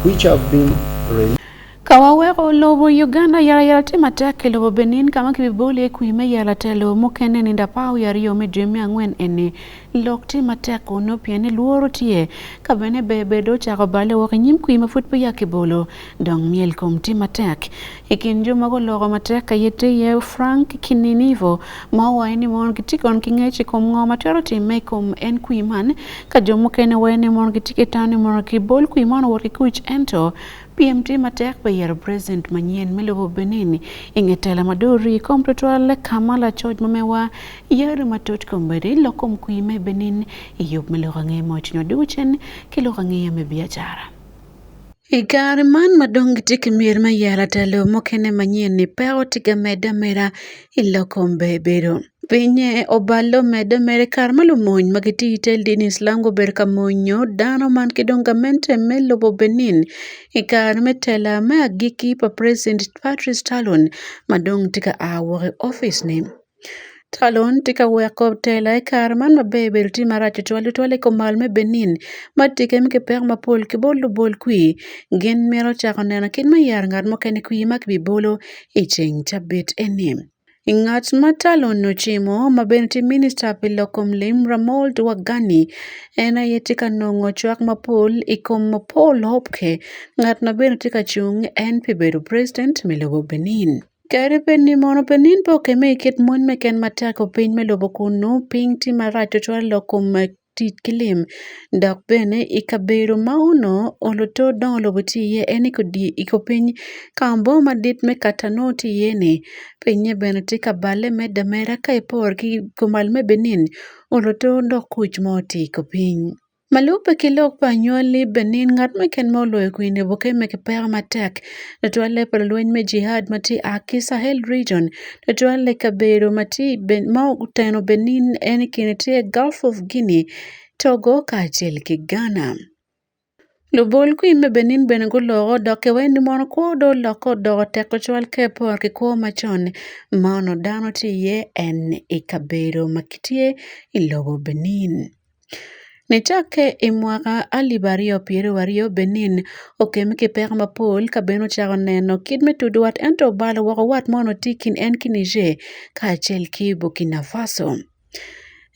which have been released Kawaweko lobo Uganda yara timatake lobo Benin kama kibiboli kuime yara telo mukene ninda pau yariyo medjemi angwen ene lokti mateko no piene luoro tie kabene bebedo chako bale wakinyim kuime futpo ya kibolo dong miel kom timatek ikinjo mago logo mateka yete ye Frank Kininivo mawa eni mon kitikon kingechi kom ngoma tero time kom en kuiman kajo mukene wene mon kitiketani mon kibol kuiman wakikuch ento PMT matek bayer President Manyien Melobo Benin ingetela maduri kompletwale Kamala George mamewa yari matot komberi lokom kuime Benin iyub melogange mochino duchen kilogange me biachara Igari man madong tiki mir ma yala talo mokene Manyien ni peo tiga meda mera ilokom bebedo Pinye obalo meda mere karmalu moñ magiti itel din islango berka moño dano man kidongamente Melobo Benin ikar metela me agiki pa President Patrice Talon madong tika awore office name Talon tika weko tela ikar man mabebe ti maracho twale komal me Benin matike mke per mapol kibolo bol kui gen mero chako nena kin mayar ngat mokene kui makbi bolo icheng chabit enim Ingat matalo no chimo mabenti minister pilokom lim Ramold Wagani ena yetika nongo chwak mapol ikom mapol hopke ngat na benetika chung en pibedo President Melobo Benin. Kare penni mono Benin po keme ikit mon meken matako pin Melobo kuno ping ti maracho chwa lokom tit kilim dak bene ikabero mauno oloto don lobotiye eni kodi ikopiny kambo madit me katano tiyene penye bene tika bale me damera kaipor ki kumal me Benin oloto kuch moti kopiny Malupe kilok panyoli Benin ngat meken molo e kuine boke meke per matek natwale palwen me jihad mati aki Sahel region natwale kabero mati ma uteno Benin eni kinetie Gulf of Guinea Togo kachel ki Ghana Lubol kuime Benin benego logo doke wendi mono kodo loko dogo teko chwal kepo ki ko machon mano dano tiye en ikabero makitie ilobo Benin Nitake imwaka alibario piero wario Benin okemike per mapol kabeno charo neno kidme tuduat ento balo wako wat mono tikin en kinije kachel ki Burkina Faso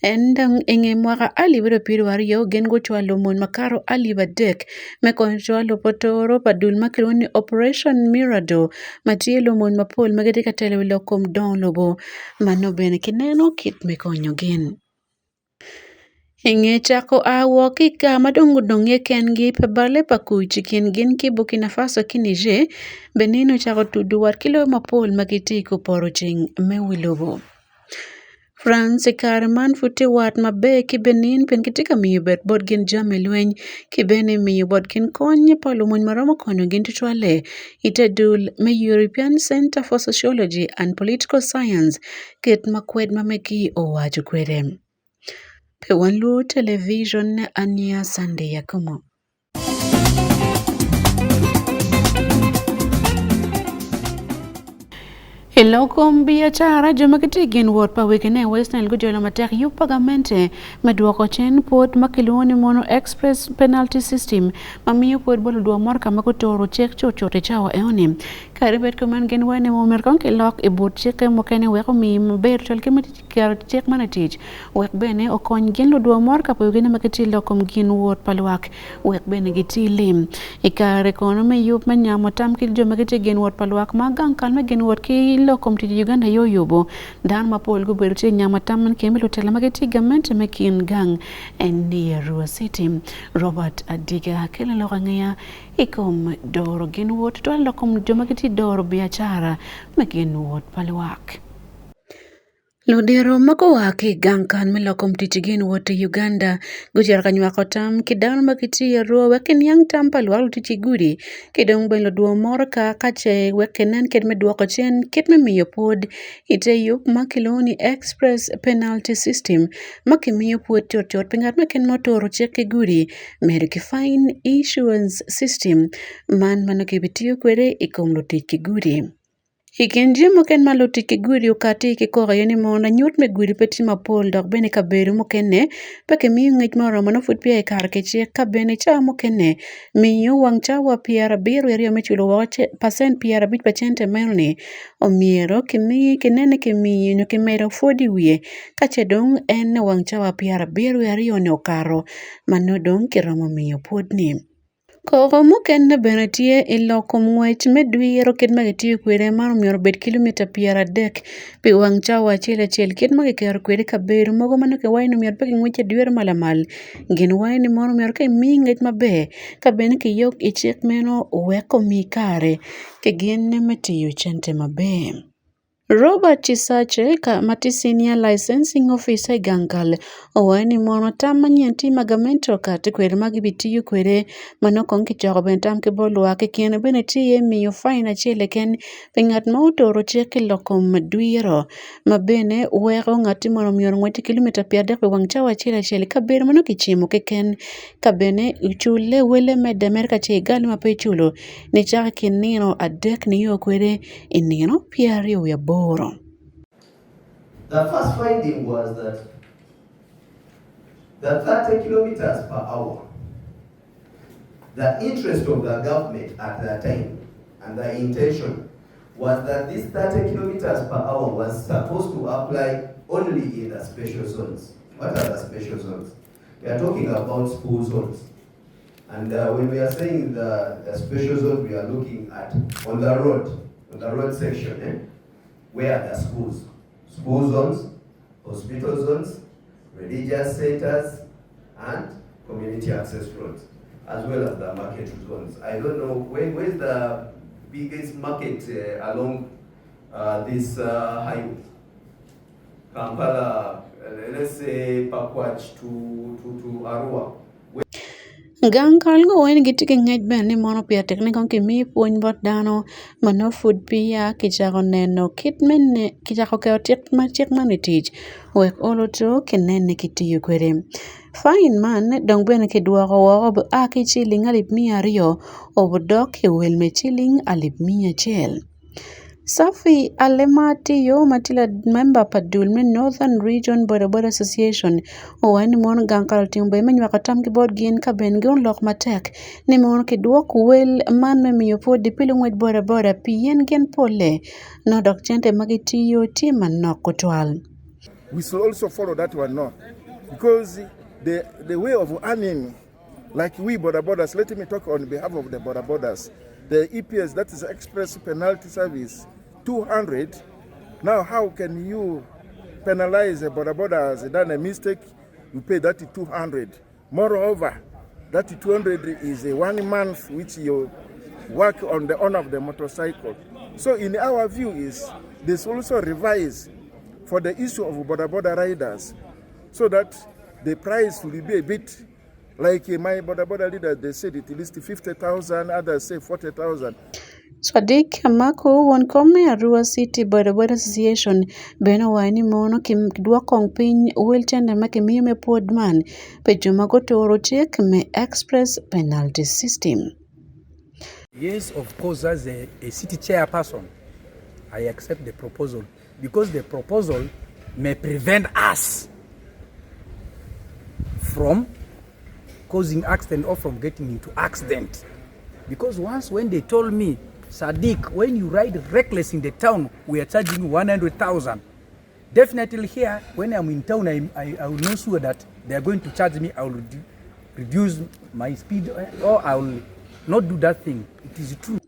Endang inge mwaka alibero piero wario gengo chwalo mon makaro alibadek mekon chwalo potoro padul makironi Operation Mirado matielo mon mapol magetika telewilokom don lobo mano bene kineno kit mekonyo gen Inge chako awo kika madongo donge ken gi pebale pakuchi kin gin ki Burkina Faso ki Niger, Benino chako tudu war kilo mapol magiti ko poro ching mewilobo. France Karaman futi wat mabe ki Benin pen kitika miyo bet bod gin jame lweny ki bene miyo bod gin konye palo mon maromo konyo gin tuchwale itedul me European Center for Sociology and Political Science ket makwed mameki owacho kwere. Pe Wan Luo Television Ania Sunday Akumu. Ilokom biashara joma kitigin wot pa wikine Western Gujolo matek yu pagamente meduoko chen pod makilwoni mono express penalty system mamiyo pod bolo duo morka makotoro chek chochote chawa eoni karibet kuman gen wene mo merkon kilok ibut cheke mokene weko mi maber tol kematiker chek manatich wek bene okony gen lo duo morka pa wikine makiti lokom gin wot palwak wek bene giti lim ikare kono me yup manyamo tam kil joma kitigin wot palwak magang kalme gen wot ki lokom ti Uganda yoyobo dan mapol go bedo ti nyama taman kemelo tela mageti gamente mekin gang en near Rua City. Robert Adiga kele lokangaya ikom doro gen wot to lokom jomageti doro biachara mekin wot palwak. Lodero mako wake gankan melokom titigin wote Uganda gujar kanywa kotam kidan makiti ro weken yang tampal walu titiguri kidong ben lo duo morka kache wekenen ked meduoko chen kit memiyo pod ite yup makiloni express penalty system makimiyo pod chot pingat meken motoro cheke guri meriki fine issuance system man manokibitiyo kwere ikom lo tikiguri. Ikenji moken maloti kiguri ukati kikora yoni mona nyut me guri peti mapol dok bene kaberu mokene peke miyo ngej moro mano fut pia ikar keche ka bene cha mokene miyo wang chawa piara biru yari omechulo wache pasen piara bit pachente melni omiero kimi kinene kimi nyo kimero fodi wie kache dong en wang chawa piara biru yari one okaro mano dong kiromo miyo podni. Koro moken benetie iloko ngwech medwiro kid magitiyo kwere mar mioro bet kilomita piara dek pi wang chawa achiel kid magikero kwere kaberu mogo mano ke waino mioro peki ngweche dwero malamal gin waini moro mioro ke mi ngech mabe ka bene ke yok ichik meno weko mi kare ke gin metiyo chente mabe. Robert Chisache mati senior licensing officer Gankal owaini mono tam manyien ti magamento kati kwere magibitiyo kwere manokong kichoko bentam ke bolwa ke kien bene tiye miyo fine achiel ken pingat ma otoro cheke lokom dwiro mabene weko ngati mono miyo ngweti kilomita 30 wang chawa achiel ka ber mano kichimo ke ken ka bene chule wele med Amerika che gali mape chulo ni chaka kinino adek ni yo kwere inino piari ya boro. The first finding was that the 30 kilometers per hour, the interest of the government at that time and the intention was that this 30 kilometers per hour was supposed to apply only in the special zones. What are the special zones? We are talking about school zones. And when we are saying the special zone, we are looking at on the road section, where are the schools? School zones, hospital zones, religious centers, and community access roads, as well as the market zones. I don't know, where is the biggest market along this highway? Kampala, let's say Pakwach to Arua. Gang kalgo wen gitike ngej ben ni mono pia teknikon kimi puonj bot dano mano food pia kichako neno kitmene kichako keo tiek manitich wek oloto kenene kitiyo kwere. Fine man dong bene kiduoko woko aki chiling 200,000 obudok kewel me chiling 100,000. Safi Alemati yo matila member padul me Northern Region Border Association owani mon gankal timbe menwa katam ki bod gin ka ben gon lok matek ni mon ki duok wel man me miyo pod dipilo ngwet border pien gen pole no dok chente magitiyo timan nokotwal. We should also follow that one now, because the way of earning, like we borders, let me talk on behalf of the borders, the EPS, that is Express Penalty Service, 200. Now, how can you penalize a border has done a mistake you pay that 200. Moreover, that 200 is a 1 month which you work on the owner of the motorcycle. So in our view is this also revise for the issue of border riders so that the price will be a bit like my border leader, they said it at least 50,000, others say 40,000. Sadiq Amako won come Arua City Border Association beno wani mono kim dwa kong piny wiltende ma kimiyo me podman pe joma gotoro chek me express penalty system. Yes, of course, as a city chairperson, I accept the proposal because the proposal may prevent us from causing accident or from getting into accident. Because once when they told me, Sadiq, when you ride reckless in the town, we are charging you 100,000. Definitely here, when I'm in town, I will know sure that they are going to charge me. I will reduce my speed or I will not do that thing. It is true.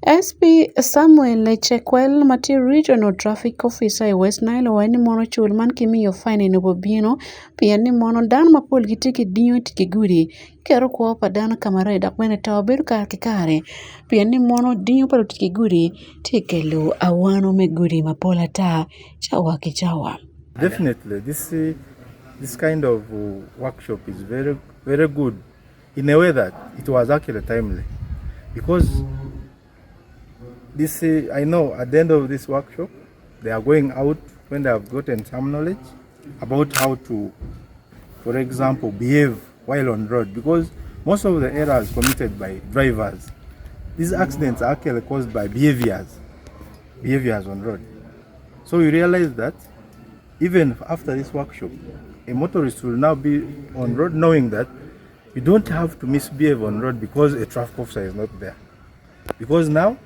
SP Samuel Lechekwel Mati Regional Traffic Officer e West Nile wani mono chul man kimiyo fine no bobino pia ni mono dan mapol gitiki dinyo tikiguri kero kwa padana kamara dak bene tawaberu kare pia ni mono dinyo palo tikiguri tikelu awano meguri mapola ta chawa kichawa. Definitely this kind of workshop is very very good in a way that it was actually timely because this I know at the end of this workshop they are going out when they have gotten some knowledge about how to, for example, behave while on road, because most of the errors committed by drivers, these accidents are actually caused by behaviors on road. So we realize that even after this workshop, a motorist will now be on road knowing that you don't have to misbehave on road because a traffic officer is not there. Because now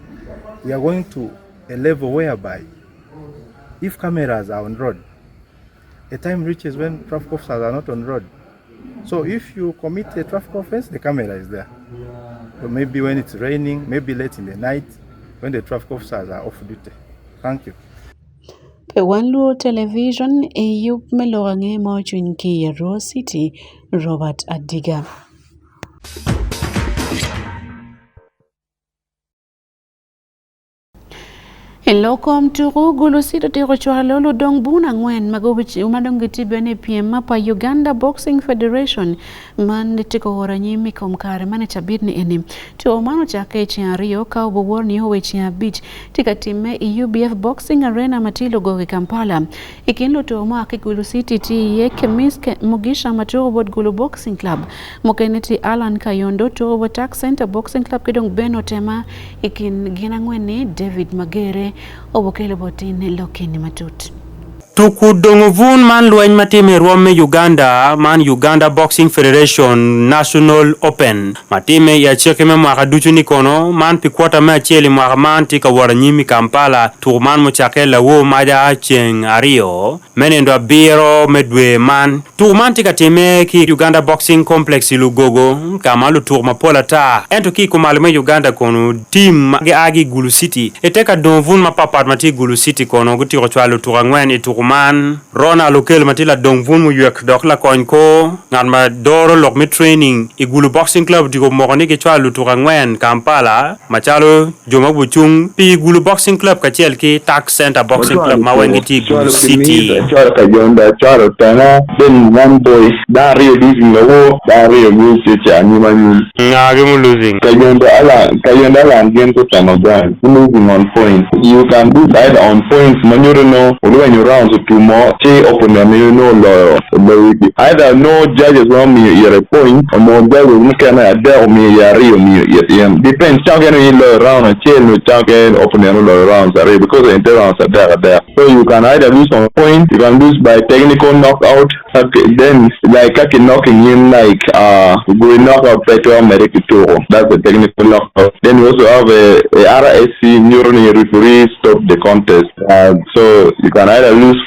we are going to a level whereby if cameras are on road, a time reaches when traffic officers are not on road. So if you commit a traffic offense, the camera is there. So maybe when it's raining, maybe late in the night, when the traffic officers are off duty. Thank you. Pe Wan Luo Television e yup melorange mo chunki Arua City Robert Adiga. Elokom turu gulu sito tiro chuhalolo dong buna ngwen magobichi umadongiti bene PM pa Uganda Boxing Federation man tiko waranyi mikom kare mane chabit ni enim to mano chake chiario ka ubowor ni howe chia beach tika time UBF Boxing Arena matilo goge Kampala ikinlo to mwaki gulu siti ti ye kemiske mugisha maturo bod gulu Boxing Club mokeneti Alan Kayondo to Watak Center Boxing Club kidong beno tema ikin gina ngweni David Magere obokelo botine lokini matut. Tuku dongovun man lueny matime ruome Uganda man Uganda Boxing Federation National Open matime ya chekeme mwaka duchu nikono man pikwata me acheli mwaka man tika waranyimi Kampala tukuman mochake lawo maja cheng ario menendo biro medwe man tukuman tika time ki Uganda Boxing Complex Lugogo kamalu tukuma pola ta ento ki kumalume Uganda kono team agi Gulu City eteka dongovun mapapat mati Gulu City kono guti rochwalo tukangwen etukuman Rona lokel matila dongvun mu yek dok la konko ngan ma doro lok mi training Gulu Boxing Club digo mogoni ke chwa lutura ngwen Kampala machalo joma buchung pi Gulu Boxing Club kachel ki Tak Center Boxing Club mawengi ti Gulu City chwa kajonda chwa tana then one boy Dario losing the war Dario losing chani mani ngage mu losing kajonda ala ngento tamagan moving on point you can do that on point manure no when you round to more say open them you know either no judges want me your point or more judges no can there me ya rio me depends how can you round and chain no can open them rounds are because the rounds are there so you can either lose on point you can lose by technical knockout then like knocking in like going knockout better medical tour that's the technical knockout then you also have a RSC neural referee stop the contest so you can either lose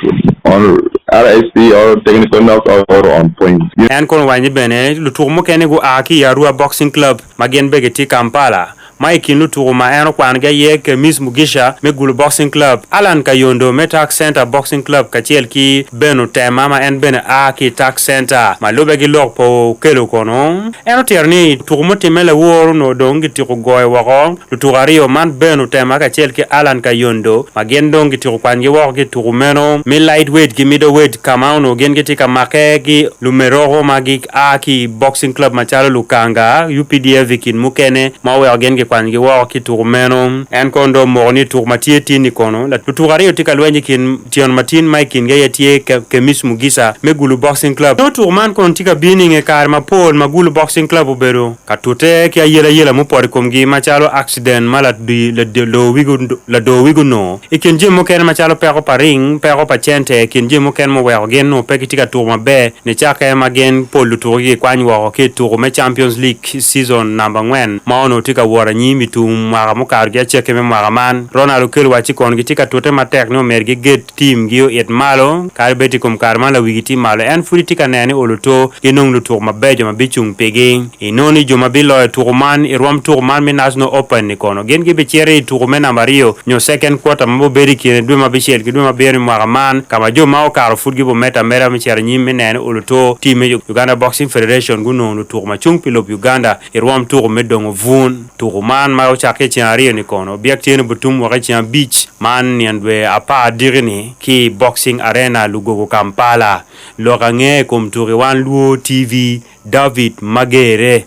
on RSC or technical knockout or on point. En kon wani bene lutur mo kene go aki Arua Boxing Club magen begeti Kampala Mike Lutu ma eno kwan ga ye ke Miss Mugisha me Gulu Boxing Club Alan Kayondo me Tax Center Boxing Club kachiel ki Benu Tema ma en bene a ki Tax Center ma lobe gi lok po kelo kono eno terni tugumo timele woro no dongi tiko goy wako lutugario man Benu Tema kachiel ki Alan Kayondo ma gen dongi tiko kwan gi wako ki tugumeno mi lightweight ki middleweight kamauno gen gi tika make gi lumeroho magi a ki Boxing Club machalo Lukanga UPDF kin mukene ma we gen gi kwan gi wako ki tugumeno en kondo morni tugmatie tini kono la lutugario tika lwenji kin tion matin Mike ge yetie ke Miss Mugisa me Gulu Boxing Club no tugman kon tika bining e kar ma Paul ma Gulu Boxing Club obero katute ki ayela mo por komgi machalo accident mala di le do wigu no ikin jim mukene machalo peko paring peko pachente kin jim mukene mo we gen no peki tika tugma be ne chaka ma gen Paul lutugi kwany wo ke tugme Champions League season number 1 ma ono tika wora nyimi tu mara mo kar ge cheke me mara man Ronald Kel wachi kon gi tika tute ma tek no merge get team gi et malo kar beti kum karman la wigi team malo en furi tika nene oluto inong lutu ma bejo ma bichung pege inoni joma bilo tuguman irwam tuguman mi national open ni kono gen gi bechere tugumen amario nyo second quarter mbo beri kine dwe ma bichel ki dwe ma beri mwagaman kama jo mao karo futgi bo meta mera mi chere nyime nene oluto team Uganda Boxing Federation guno lutu ma chung pilop Uganda irwam tugume dongo vun tuguman ma ochake chenari ni kono biak tiene butum waka chen beach man niandwe apa dirini ki Boxing Arena Lugogo Kampala lokange kumturi Wan Luo TV David Magere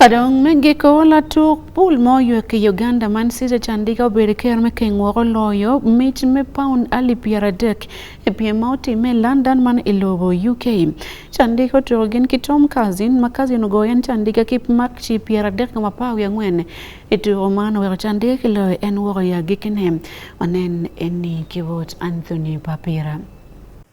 Kadong mengeko la tuk pul moyo ke Uganda man sisa chandika obere ker me kengworo loyo mit me pound ali piara dek e pie mauti me London man ilobo UK chandika turogen ki Tom Cousin makazi nugoyen chandika kip makchi piara dek kama pawi ya ngwene etu romano wero chandika lo en woro ya gikinem onen eni kivot Anthony Papira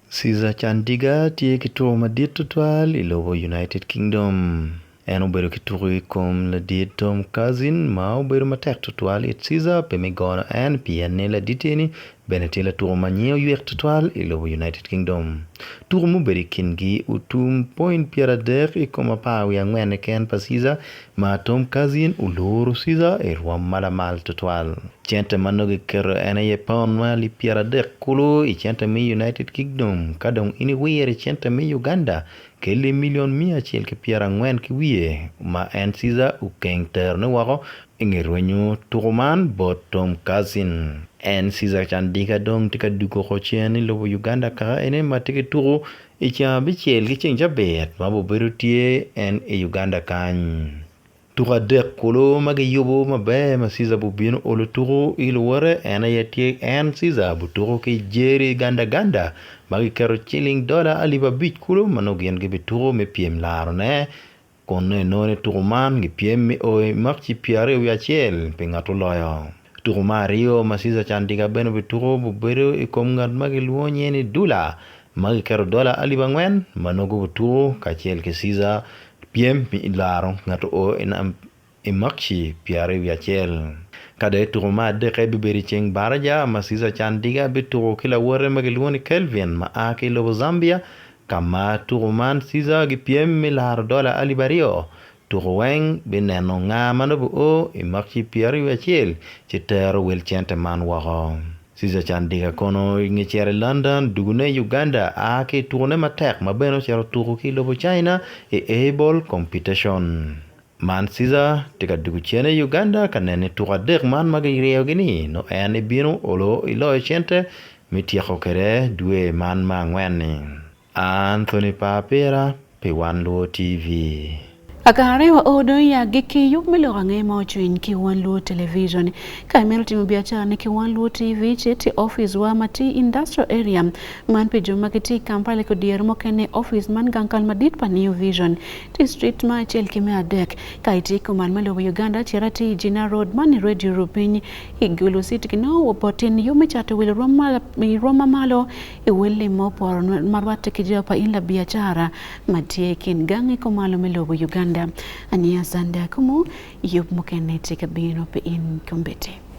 Sisa Chandiga tie kituo madit tutwal ilobo United Kingdom en obero kituri kom la dit Tom Cousin ma obero matek tutwal it Caesar pemigono en pienne la diteni benetela turo manyeo yuek tutwal ilobo United Kingdom turo muberi kingi utum point piera der ikoma pawi angwene ken pa Caesar ma Tom Cousin uloro Caesar irwam malamal tutwal chente manogi kero ena ye pound mali piera der kulo i chente mi United Kingdom kadong ini wiyere chente mi Uganda kele million mia chiel ke piera ngwen ki wiye ma en Caesar ukeng terne wako ingirwenyo turuman bot Tom Cousin en Caesar Chandika dong tika duko kochiani lobo Uganda ka ene matike turu icha bichel ki chenja bet mabo berutie en e Uganda kany tura dek kolo mage yobo mabe ma Caesar bubino olo turu ilwore ena yetie en Caesar buturu ki jeri ganda magi kero chilling dollar aliba bich kulo manogen gibi turu me piem laro ne konne none turu man gi piem mi oi makchi piare wiachel pingato loyo turu mario ma Caesar Chandika beno bituru bubero ikom ngad magi luonye ni dula magi kero dollar aliba ngwen manogo bituru kachel ke Caesar piem mi laro ngato o inam imakchi piare wiachel kada turuma de kay biberi cheng baraja ma Caesar Chandika bituru kila wore magilwoni Kelvin ma ake lobo Zambia kama turuman Caesar gi piem milar dola alibario turuweng bineno nga manobu o imakchi piari wachiel chitero wel chente man wako Caesar Chandika kono ngechere London dugune Uganda ake turune matek mabeno chero turu ki lobo China able competition man Caesar tika dugu chene Uganda kanene tura dek man magireo gini no ene bino olo ilo chente mitiako kere due man mangweni Anthony Papira pe Wan Luo TV Akare wa odo ya giki yuk milo range mochuin ki Wan Luo television kaimelo timu biachara ni ki Wan Luo TV cheti office wa mati industrial area man pe juma kiti Kampala ko dier mo kene office man gankal madit pa New Vision ti street ma chel kime adek kaiti ko man melo Uganda cherati Gina Road man Radio European igulu city kino wopotin yume chato wil Roma malo e wele mo por marwate kijapa inla biachara matie kin gangi ko malo melo Uganda Ania Zanda Akumu yub mukene tika bino pe in kombete.